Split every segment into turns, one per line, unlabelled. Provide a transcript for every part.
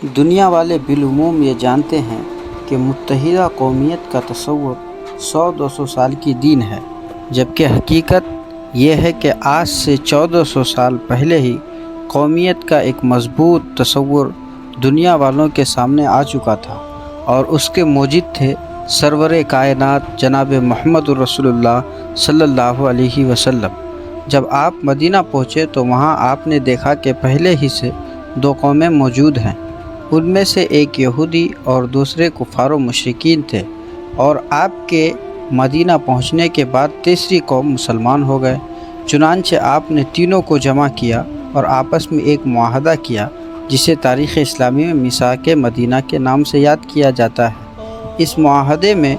دنیا والے بالعموم یہ جانتے ہیں کہ متحدہ قومیت کا تصور 100-200 سال کی دین ہے، جبکہ حقیقت یہ ہے کہ آج سے 1400 سال پہلے ہی قومیت کا ایک مضبوط تصور دنیا والوں کے سامنے آ چکا تھا، اور اس کے موجد تھے سرور کائنات جناب محمد رسول اللہ صلی اللہ علیہ وسلم۔ جب آپ مدینہ پہنچے تو وہاں آپ نے دیکھا کہ پہلے ہی سے 2 قومیں موجود ہیں، ان میں سے ایک یہودی اور دوسرے کفار و مشرکین تھے، اور آپ کے مدینہ پہنچنے کے بعد تیسری قوم مسلمان ہو گئے۔ چنانچہ آپ نے تینوں کو جمع کیا اور آپس میں ایک معاہدہ کیا، جسے تاریخ اسلامی میں میثاق مدینہ کے نام سے یاد کیا جاتا ہے۔ اس معاہدے میں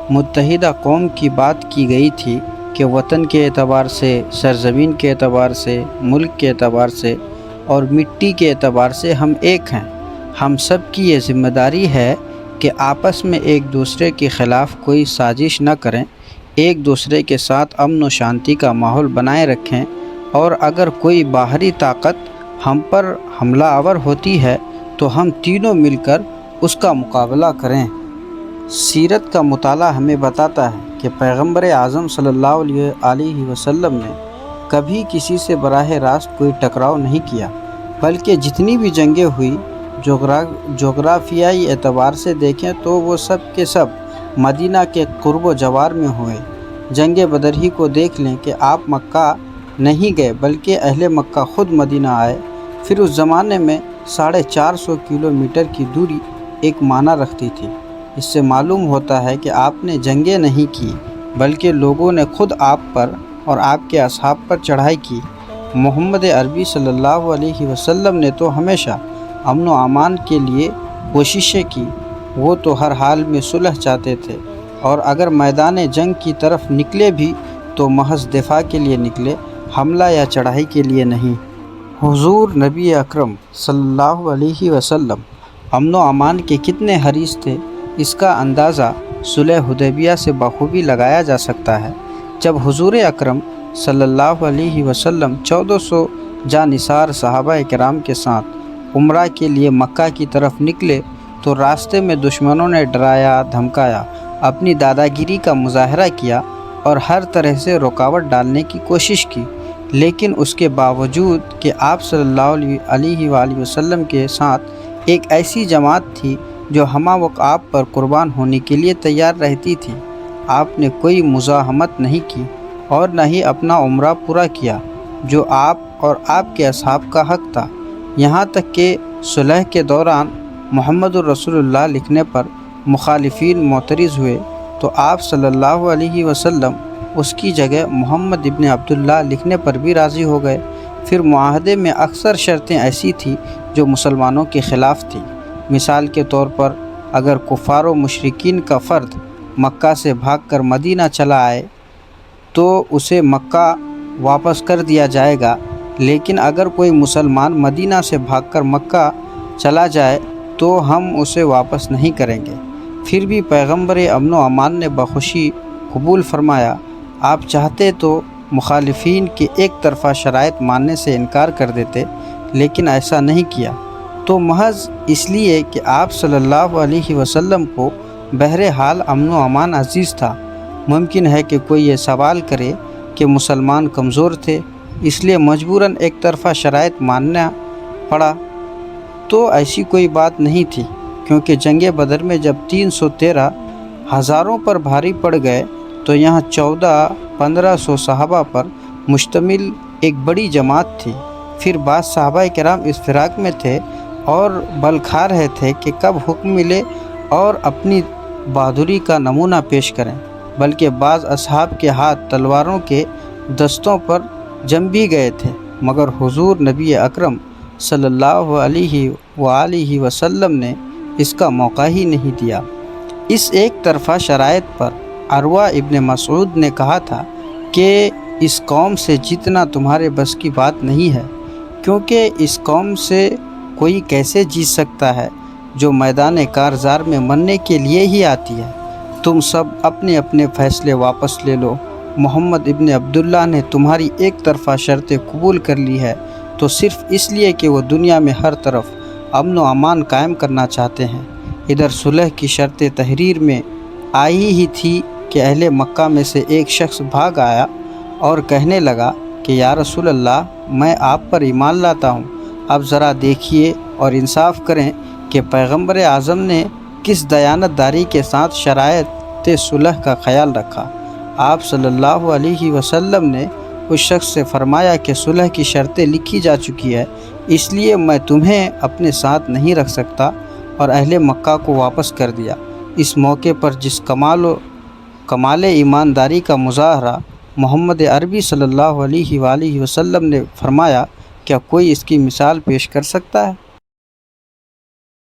متحدہ قوم کی بات کی گئی تھی کہ وطن کے اعتبار سے، سرزمین کے اعتبار سے، ملک کے اعتبار سے اور مٹی کے اعتبار سے ہم ایک ہیں۔ ہم سب کی یہ ذمہ داری ہے کہ آپس میں ایک دوسرے کے خلاف کوئی سازش نہ کریں، ایک دوسرے کے ساتھ امن و شانتی کا ماحول بنائے رکھیں، اور اگر کوئی باہری طاقت ہم پر حملہ آور ہوتی ہے تو ہم تینوں مل کر اس کا مقابلہ کریں۔ سیرت کا مطالعہ ہمیں بتاتا ہے کہ پیغمبر اعظم صلی اللہ علیہ وسلم نے کبھی کسی سے براہ راست کوئی ٹکراؤ نہیں کیا، بلکہ جتنی بھی جنگیں ہوئی جغرافیائی اعتبار سے دیکھیں تو وہ سب کے سب مدینہ کے قرب و جوار میں ہوئے۔ جنگ بدر ہی کو دیکھ لیں کہ آپ مکہ نہیں گئے بلکہ اہل مکہ خود مدینہ آئے۔ پھر اس زمانے میں 450 کلومیٹر کی دوری ایک معنی رکھتی تھی۔ اس سے معلوم ہوتا ہے کہ آپ نے جنگیں نہیں کی، بلکہ لوگوں نے خود آپ پر اور آپ کے اصحاب پر چڑھائی کی۔ محمد عربی صلی اللہ علیہ وسلم نے تو ہمیشہ امن و امان کے لیے کوششیں کی، وہ تو ہر حال میں صلح چاہتے تھے، اور اگر میدان جنگ کی طرف نکلے بھی تو محض دفاع کے لیے نکلے، حملہ یا چڑھائی کے لیے نہیں۔ حضور نبی اکرم صلی اللہ علیہ وسلم امن و امان کے کتنے حریص تھے، اس کا اندازہ صلح حدیبیہ سے بخوبی لگایا جا سکتا ہے۔ جب حضور اکرم صلی اللہ علیہ وسلم 1400 جانثار صحابہ کرام کے ساتھ عمرہ کے لیے مکہ کی طرف نکلے تو راستے میں دشمنوں نے ڈرایا، دھمکایا، اپنی داداگیری کا مظاہرہ کیا اور ہر طرح سے رکاوٹ ڈالنے کی کوشش کی، لیکن اس کے باوجود کہ آپ صلی اللہ علیہ وآلہ وسلم کے ساتھ ایک ایسی جماعت تھی جو ہمہ وقت آپ پر قربان ہونے کے لیے تیار رہتی تھی، آپ نے کوئی مزاحمت نہیں کی اور نہ ہی اپنا عمرہ پورا کیا جو آپ اور آپ کے اصحاب کا حق تھا۔ یہاں تک کہ صلح کے دوران محمد الرسول اللہ لکھنے پر مخالفین معترض ہوئے تو آپ صلی اللہ علیہ وسلم اس کی جگہ محمد ابن عبداللہ لکھنے پر بھی راضی ہو گئے۔ پھر معاہدے میں اکثر شرطیں ایسی تھیں جو مسلمانوں کے خلاف تھیں۔ مثال کے طور پر اگر کفار و مشرکین کا فرد مکہ سے بھاگ کر مدینہ چلا آئے تو اسے مکہ واپس کر دیا جائے گا، لیکن اگر کوئی مسلمان مدینہ سے بھاگ کر مکہ چلا جائے تو ہم اسے واپس نہیں کریں گے۔ پھر بھی پیغمبر امن و امان نے بخوشی قبول فرمایا۔ آپ چاہتے تو مخالفین کے ایک طرفہ شرائط ماننے سے انکار کر دیتے، لیکن ایسا نہیں کیا، تو محض اس لیے کہ آپ صلی اللہ علیہ وسلم کو بہرحال امن و امان عزیز تھا۔ ممکن ہے کہ کوئی یہ سوال کرے کہ مسلمان کمزور تھے اس لیے مجبوراً ایک طرفہ شرائط ماننا پڑا، تو ایسی کوئی بات نہیں تھی، کیونکہ جنگ بدر میں جب 313 ہزاروں پر بھاری پڑ گئے تو یہاں 1400-1500 صحابہ پر مشتمل ایک بڑی جماعت تھی۔ پھر بعض صحابہ کرام اس فراق میں تھے اور بل کھا رہے تھے کہ کب حکم ملے اور اپنی بہادری کا نمونہ پیش کریں، بلکہ بعض اصحاب کے ہاتھ تلواروں کے دستوں پر جم بھی گئے تھے، مگر حضور نبی اکرم صلی اللہ علیہ وآلہ وسلم نے اس کا موقع ہی نہیں دیا۔ اس ایک طرفہ شرائط پر عروہ ابن مسعود نے کہا تھا کہ اس قوم سے جیتنا تمہارے بس کی بات نہیں ہے، کیونکہ اس قوم سے کوئی کیسے جیت سکتا ہے جو میدان کارزار میں مرنے کے لیے ہی آتی ہے۔ تم سب اپنے اپنے فیصلے واپس لے لو۔ محمد ابن عبداللہ نے تمہاری ایک طرفہ شرطیں قبول کر لی ہے تو صرف اس لیے کہ وہ دنیا میں ہر طرف امن و امان قائم کرنا چاہتے ہیں۔ ادھر صلح کی شرط تحریر میں آئی ہی تھی کہ اہل مکہ میں سے ایک شخص بھاگ آیا اور کہنے لگا کہ یا رسول اللہ، میں آپ پر ایمان لاتا ہوں، اب ذرا دیکھیے اور انصاف کریں کہ پیغمبر اعظم نے کس دیانت داری کے ساتھ شرائط صلح کا خیال رکھا۔ آپ صلی اللہ علیہ وسلم نے اس شخص سے فرمایا کہ صلح کی شرطیں لکھی جا چکی ہے، اس لیے میں تمہیں اپنے ساتھ نہیں رکھ سکتا، اور اہل مکہ کو واپس کر دیا۔ اس موقع پر جس کمال ایمانداری کا مظاہرہ محمد عربی صلی اللہ علیہ وآلہ وسلم نے فرمایا، کیا کوئی اس کی مثال پیش کر سکتا ہے؟